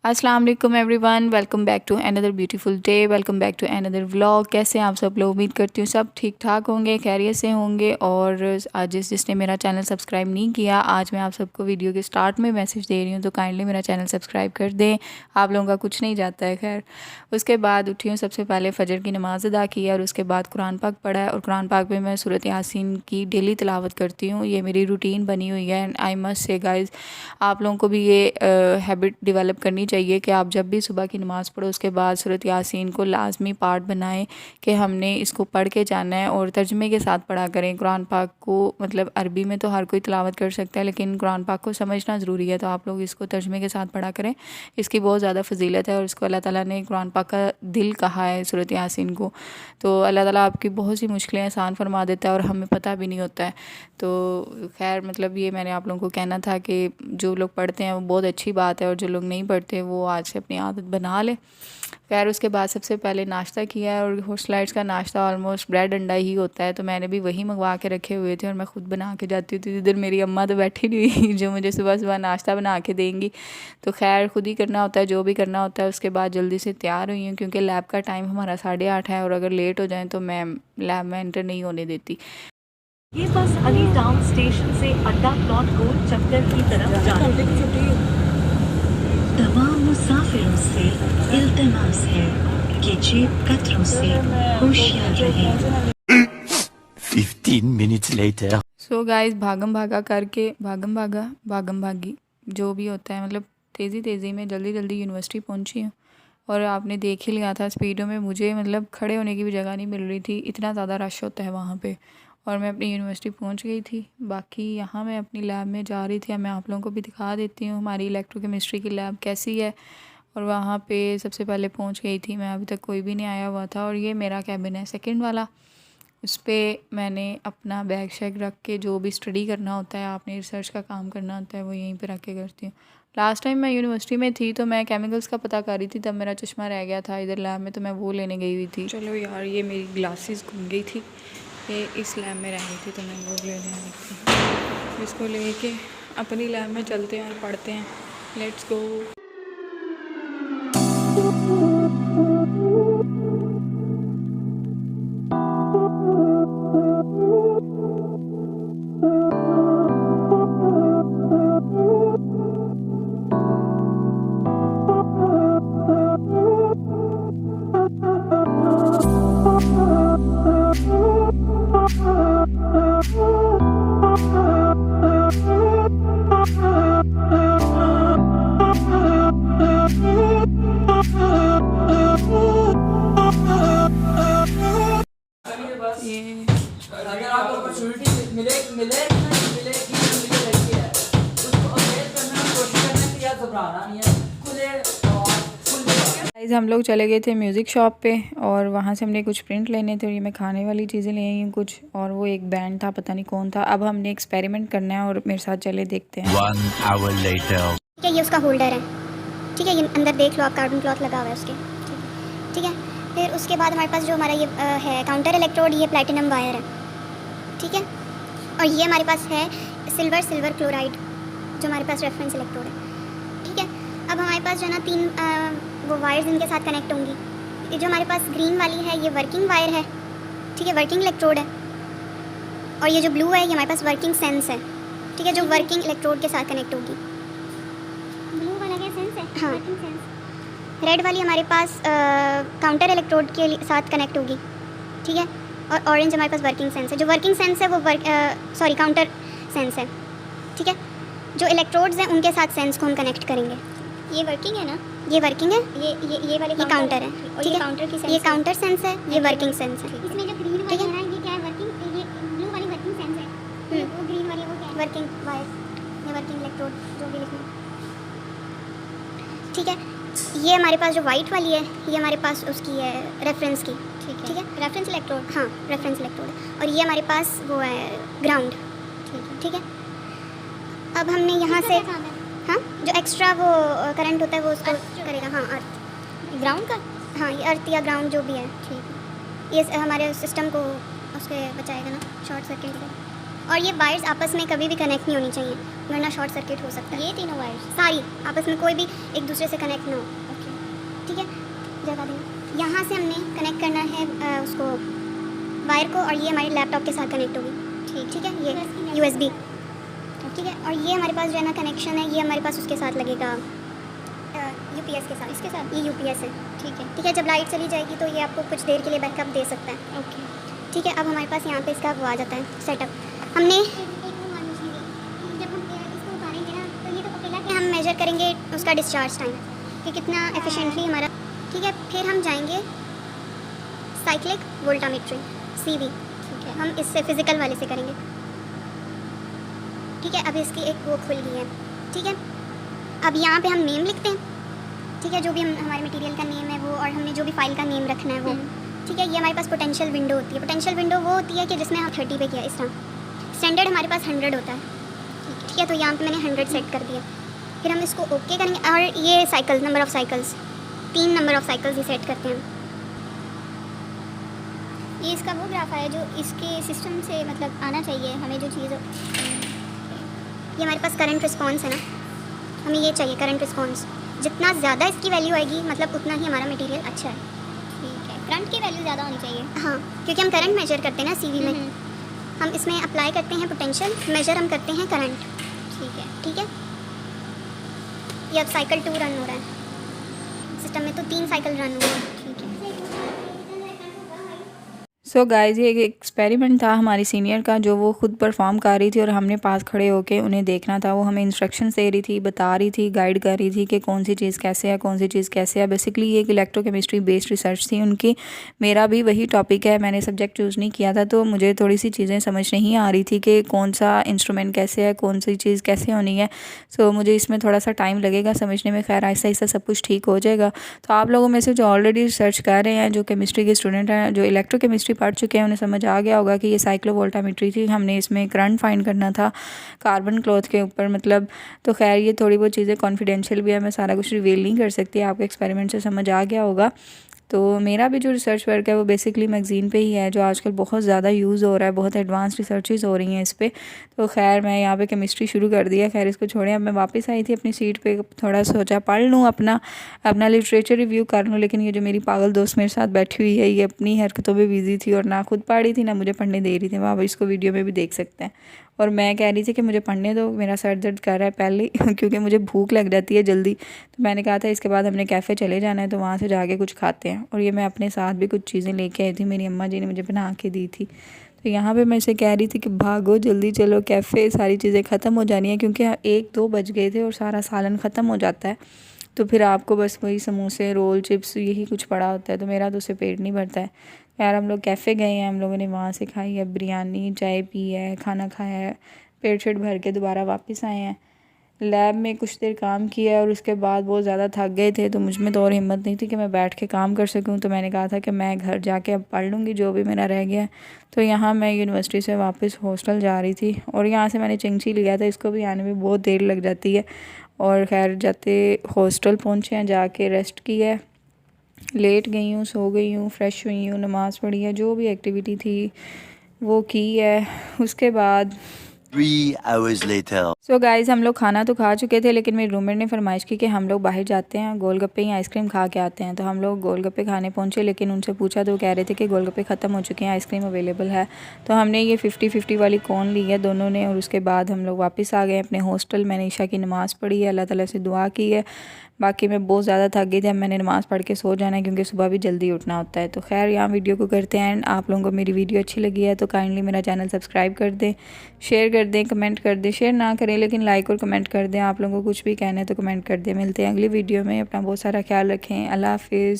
अस्सलाम वालेकुम everyone, welcome back to another beautiful day, welcome back to another vlog. कैसे हैं आप सब लोग? उम्मीद करती हूँ सब ठीक ठाक होंगे, खैरियत से होंगे। और आज जिसने मेरा चैनल सब्सक्राइब नहीं किया, आज मैं आप सबको वीडियो के स्टार्ट में मैसेज दे रही हूँ, तो काइंडली मेरा चैनल सब्सक्राइब कर दें। आप लोगों का कुछ नहीं जाता है। खैर, उसके बाद उठी हूँ, सबसे पहले फ़जर की नमाज़ अदा की है और उसके बाद कुरान पाक पढ़ा है। और कुरान पाक में मैं सूरत यासीन की डेली तिलावत करती हूँ। ये मेरी रूटीन बनी हुई है and I must say guys, आप लोगों को भी ये हैबिट डेवलप करनी चाहिए कि आप जब भी सुबह की नमाज़ पढ़ो उसके बाद सूरत यासीन को लाजमी पार्ट बनाएं कि हमने इसको पढ़ के जाना है और तर्जमे के साथ पढ़ा करें। कुरान पाक को मतलब अरबी में तो हर कोई तिलावत कर सकता है, लेकिन कुरान पाक को समझना ज़रूरी है, तो आप लोग इसको तर्जमे के साथ पढ़ा करें। इसकी बहुत ज़्यादा फजीलत है और इसको अल्लाह ताला ने कुरान पाक का दिल कहा है सूरत यासीन को। तो अल्लाह ताला आपकी बहुत सी मुश्किलें आसान फरमा देता है और हमें पता भी नहीं होता है। तो खैर, मतलब ये मैंने आप लोगों को कहना था कि जो लोग पढ़ते हैं वो बहुत अच्छी बात है और जो लोग नहीं पढ़ते वो आज से अपनी आदत बना लें। खैर, उसके बाद सबसे पहले नाश्ता किया है और हॉर्स लाइट्स का नाश्ता ऑलमोस्ट ब्रेड अंडा ही होता है, तो मैंने भी वही मंगवा के रखे हुए थे और मैं ख़ुद बना के जाती हूँ। तो इधर मेरी अम्मा तो बैठी नहीं हुई जो मुझे सुबह सुबह नाश्ता बना के देंगी। तो खैर, ख़ुद ही करना होता है जो भी करना होता है। उसके बाद जल्दी से तैयार हुई हूँ क्योंकि लैब का टाइम हमारा 8:30 है और अगर लेट हो जाए तो मैं लैब में एंटर नहीं होने देती। ये बस अली टाउन स्टेशन से अड्डा प्लॉट गोल चक्कर की तरफ जा रही है। तमाम मुसाफिरों से इल्तिमास है कि जेब कतरों से होशियार रहें। 15 minutes later. सो गाइस, भागम भागी जो भी होता है, मतलब तेज़ी तेज़ी में जल्दी जल्दी यूनिवर्सिटी पहुंची हूँ। और आपने देख ही लिया था स्पीडों में, मुझे मतलब खड़े होने की भी जगह नहीं मिल रही थी, इतना ज़्यादा रश होता है वहाँ पे। और मैं अपनी यूनिवर्सिटी पहुँच गई थी। बाकी यहाँ मैं अपनी लैब में जा रही थी, मैं आप लोगों को भी दिखा देती हूँ हमारी इलेक्ट्रोकेमिस्ट्री की लैब कैसी है। और वहाँ पे सबसे पहले पहुँच गई थी मैं, अभी तक कोई भी नहीं आया हुआ था। और ये मेरा कैबिन है सेकंड वाला, उस पर मैंने अपना बैग शैग रख के जो भी स्टडी करना होता है, आपने रिसर्च का काम करना होता है, वो यहीं पे रख के करती हूँ। लास्ट टाइम मैं यूनिवर्सिटी में थी तो मैं केमिकल्स का पता कर रही थी, तब मेरा चश्मा रह गया था इधर लैब में, तो मैं वो लेने गई हुई थी। चलो यार, ये मेरी ग्लासेस घूम गई थी, ये इस लैब में रह गई थी तो मैं वो लेने आई थी। इसको लेके अपनी लैब में चलते हैं और पढ़ते हैं। Let's go. अगर आपको अपॉर्चुनिटी मिले मिले मिले कि मिले लड़की है, उसको अवेयर करने की कोशिश करना कि यार घबराना नहीं है, खुले और फुल। गाइस, हम लोग चले गए थे म्यूज़िक शॉप पे और वहाँ से हमने कुछ प्रिंट लेने थे और ये मैं खाने वाली चीज़ें ले आई हूँ कुछ, और वो एक बैंड था, पता नहीं कौन था। अब हमने एक्सपेरिमेंट करना है और मेरे साथ चले देखते हैं। 1 hour later. ठीक है, ये उसका होल्डर है। ठीक है, ये अंदर देख लो आप, कार्बन क्लॉथ लगा हुआ है उसके। ठीक है, फिर उसके बाद हमारे पास जो हमारा ये है काउंटर इलेक्ट्रोड, ये प्लेटिनम वायर है। ठीक है, और ये हमारे पास है सिल्वर क्लोराइड, जो हमारे पास रेफरेंस इलेक्ट्रोड है। ठीक है, अब हमारे पास जो है ना 3 वो वायर्स इनके साथ कनेक्ट होंगी। ये जो हमारे पास ग्रीन वाली है ये वर्किंग वायर है। ठीक है, वर्किंग इलेक्ट्रोड है। और ये जो ब्लू है ये हमारे पास वर्किंग सेंस है। ठीक है, जो वर्किंग इलेक्ट्रोड के साथ कनेक्ट होगी। ब्लू वाला क्या सेंस है? हाँ। Working sense. रेड वाली हमारे पास काउंटर इलेक्ट्रोड के साथ कनेक्ट होगी। ठीक है, और ऑरेंज हमारे पास वर्किंग सेंस है। जो वर्किंग सेंस है वो काउंटर सेंस है। ठीक है, जो इलेक्ट्रोड्स हैं उनके साथ सेंस को हम कनेक्ट करेंगे। ये वर्किंग है ना? ये वर्किंग है, ये वाले ये काउंटर है। ठीक है, काउंटर की ये काउंटर सेंस है, ये वर्किंग सेंस है। इसमें जो ग्रीन वाली है ना, ये क्या है? वर्किंग। ये ब्लू वाली वर्किंग सेंस है। वो ग्रीन वाली वो क्या है? वर्किंग वायर या वर्किंग इलेक्ट्रोड, जो भी लिखना। ठीक है, ये हमारे पास जो वाइट वाली है ये हमारे पास उसकी है रेफरेंस की। ठीक है, रेफरेंस इलेक्ट्रोड। हाँ, रेफरेंस इलेक्ट्रोड है। और ये हमारे पास वो है ग्राउंड। ठीक है, अब हमने यहाँ से हाँ, जो एक्स्ट्रा वो करंट होता है वो उसको करेगा। हाँ, अर्थ ग्राउंड का। हाँ, ये अर्थ या ग्राउंड जो भी है। ठीक है, ये हमारे सिस्टम को उसके बचाएगा ना शॉर्ट सर्किट से। और ये वायर्स आपस में कभी भी कनेक्ट नहीं होनी चाहिए, वरना शॉर्ट सर्किट हो सकता है। ये तीनों वायर्स सारी आपस में कोई भी एक दूसरे से कनेक्ट ना हो। ओके, ठीक है, जगह देना। यहाँ से हमने कनेक्ट करना है उसको वायर को, और ये हमारे लैपटॉप के साथ कनेक्ट होगी। ठीक है, ये USB, ठीक है। और ये हमारे पास जो है ना कनेक्शन है, ये हमारे पास उसके साथ लगेगा, UPS के साथ, इसके साथ ये UPS है। ठीक है। जब लाइट चली जाएगी तो ये आपको कुछ देर के लिए बैकअप दे सकता है। ओके, ठीक है। अब हमारे पास यहाँ पे इसका वो आ जाता है सेटअप। हमने एक वो मान लीजिए जब हम इसको उतारेंगे ना तो ये तो अकेला कि हम मेजर करेंगे उसका डिस्चार्ज टाइम कि कितना एफिशिएंटली हमारा। ठीक है, फिर हम जाएंगे साइक्लिक वोल्टामेट्री CV। ठीक है, हम इससे फिज़िकल वाले से करेंगे। ठीक है, अब इसकी एक वो खुल गई है। ठीक है, अब यहाँ पे हम नेम लिखते हैं। ठीक है, जो भी हम हमारे मटेरियल का नेम है वो, और हमने जो भी फाइल का नेम रखना है वो। ठीक है, ये हमारे पास पोटेंशियल विंडो होती है। पोटेंशियल विंडो वो होती है कि जिसमें हम 30 पे किया, इस तरह। स्टैंडर्ड हमारे पास 100 होता है। ठीक है, तो यहाँ पे मैंने 100 सेट कर दिया। फिर हम इसको ओके करेंगे, और ये cycle, number of cycles, 3 number of cycles he set करते हैं। ये इसका वो ग्राफ है जो इसके सिस्टम से मतलब आना चाहिए हमें, जो चीज़। ये हमारे पास करंट रिस्पॉन्स है ना, हमें ये चाहिए करंट रिस्पॉन्स। जितना ज़्यादा इसकी वैल्यू आएगी मतलब उतना ही हमारा मटेरियल अच्छा है। ठीक है, करंट की वैल्यू ज़्यादा होनी चाहिए। हाँ, क्योंकि हम करंट मेजर करते हैं ना CV में, हम इसमें अप्लाई करते हैं पोटेंशियल, मेजर हम करते हैं करंट। ठीक है। ये अब साइकिल 2 रन हो रहा है सिस्टम में, तो 3 साइकिल रन हो रहा है। ठीक है। सो गाइस, ये एक एक्सपेरिमेंट था हमारी सीनियर का जो वो खुद परफॉर्म कर रही थी और हमने पास खड़े होके उन्हें देखना था। वो हमें इंस्ट्रक्शंस दे रही थी, बता रही थी, गाइड कर रही थी कि कौन सी चीज़ कैसे है, कौन सी चीज़ कैसे है। बेसिकली ये एक इलेक्ट्रोकेमिस्ट्री बेस्ड रिसर्च थी उनकी। मेरा भी वही टॉपिक है, मैंने सब्जेक्ट चूज़ नहीं किया था, तो मुझे थोड़ी सी चीज़ें समझ नहीं आ रही थी कि कौन सा इंस्ट्रूमेंट कैसे है, कौन सी चीज़ कैसे होनी है। सो मुझे इसमें थोड़ा सा टाइम लगेगा समझने में। खैर, आहिस्ता आहिस्ता सब कुछ ठीक हो जाएगा। तो आप लोगों में से जो ऑलरेडी रिसर्च कर रहे हैं, जो केमिस्ट्री के स्टूडेंट हैं, जो इलेक्ट्रोकेमिस्ट्री पढ़ चुके हैं, उन्हें समझ आ गया होगा कि ये साइक्लोवोल्टामेट्री थी। हमने इसमें करंट फाइंड करना था कार्बन क्लॉथ के ऊपर मतलब। तो खैर, ये थोड़ी बहुत चीज़ें कॉन्फिडेंशियल भी है, मैं सारा कुछ रिवील नहीं कर सकती। आपको एक्सपेरिमेंट से समझ आ गया होगा। तो मेरा भी जो रिसर्च वर्क है वो बेसिकली मैगज़ीन पे ही है, जो आजकल बहुत ज़्यादा यूज़ हो रहा है, बहुत एडवांस रिसर्चेस हो रही हैं इस पे। तो खैर, मैं यहाँ पे केमिस्ट्री शुरू कर दिया। खैर, इसको छोड़ें, अब मैं वापस आई थी अपनी सीट पे, थोड़ा सोचा पढ़ लूँ, अपना लिटरेचर रिव्यू कर लूँ। लेकिन ये जो मेरी पागल दोस्त मेरे साथ बैठी हुई है, ये अपनी हरकतों में बिजी थी और ना खुद पढ़ रही थी ना मुझे पढ़ने दे रही थी। आप इसको वीडियो में भी देख सकते हैं। और मैं कह रही थी कि मुझे पढ़ने दो, मेरा सर दर्द कर रहा है पहले क्योंकि मुझे भूख लग जाती है जल्दी। तो मैंने कहा था इसके बाद हमने कैफ़े चले जाना है, तो वहाँ से जाके कुछ खाते हैं। और ये मैं अपने साथ भी कुछ चीज़ें लेके आई थी, मेरी अम्मा जी ने मुझे बना के दी थी। तो यहाँ पे मैं इसे कह रही थी कि भागो जल्दी चलो कैफ़े, सारी चीज़ें ख़त्म हो जानी है, क्योंकि 1-2 बज गए थे और सारा सालन ख़त्म हो जाता है। तो फिर आपको बस वही समोसे, रोल, चिप्स यही कुछ पड़ा होता है। तो मेरा तो उससे पेट नहीं भरता है। यार, हम लोग कैफ़े गए हैं, हम लोगों ने वहाँ से खाई है बिरयानी, चाय पी है, खाना खाया है, पेट शेट भर के दोबारा वापस आए हैं। लैब में कुछ देर काम किया और उसके बाद बहुत ज़्यादा थक गए थे, तो मुझ में तो और हिम्मत नहीं थी कि मैं बैठ के काम कर सकूं। तो मैंने कहा था कि मैं घर जाके अब पढ़ लूँगी जो भी मेरा रह गया। तो यहाँ मैं यूनिवर्सिटी से वापस हॉस्टल जा रही थी और यहाँ से मैंने चिंगची लिया था, इसको भी आने में बहुत देर लग जाती है। और खैर, जाते हॉस्टल पहुँचे हैं, जाके रेस्ट की है, लेट गई हूँ, सो गई हूँ, फ्रेश हुई हूँ, नमाज़ पढ़ी है, जो भी एक्टिविटी थी वो की है। उसके बाद 3 hours later. सो गाइज़, हम लोग खाना तो खा चुके थे, लेकिन मेरे रूममेट ने फरमाइश की कि हम लोग बाहर जाते हैं, गोलगप्पे या आइसक्रीम खा के आते हैं। तो हम लोग गोलगप्पे खाने पहुंचे, लेकिन उनसे पूछा तो वो कह रहे थे कि गोलगप्पे ख़त्म हो चुके हैं, आइसक्रीम अवेलेबल है। तो हमने ये 50-50 वाली कौन ली है दोनों ने। और उसके बाद हम लोग वापस आ गए अपने हॉस्टल। मैंने ईशा की नमाज़ पढ़ी है, अल्लाह ताला से दुआ की है। बाकी मैं बहुत ज़्यादा थक गई थी, अब मैंने नमाज़ पढ़ के सो जाना है क्योंकि सुबह भी जल्दी उठना होता है। तो खैर, यहाँ वीडियो को करते हैं एंड। आप लोगों को मेरी वीडियो अच्छी लगी है तो काइंडली मेरा चैनल सब्सक्राइब कर दें, शेयर कर दें, कमेंट कर दें। शेयर ना करें लेकिन लाइक और कमेंट कर दें। आप लोगों को कुछ भी कहना है तो कमेंट कर दें। मिलते हैं अगली वीडियो में। अपना बहुत सारा ख्याल रखें। अल्लाह हाफिज़।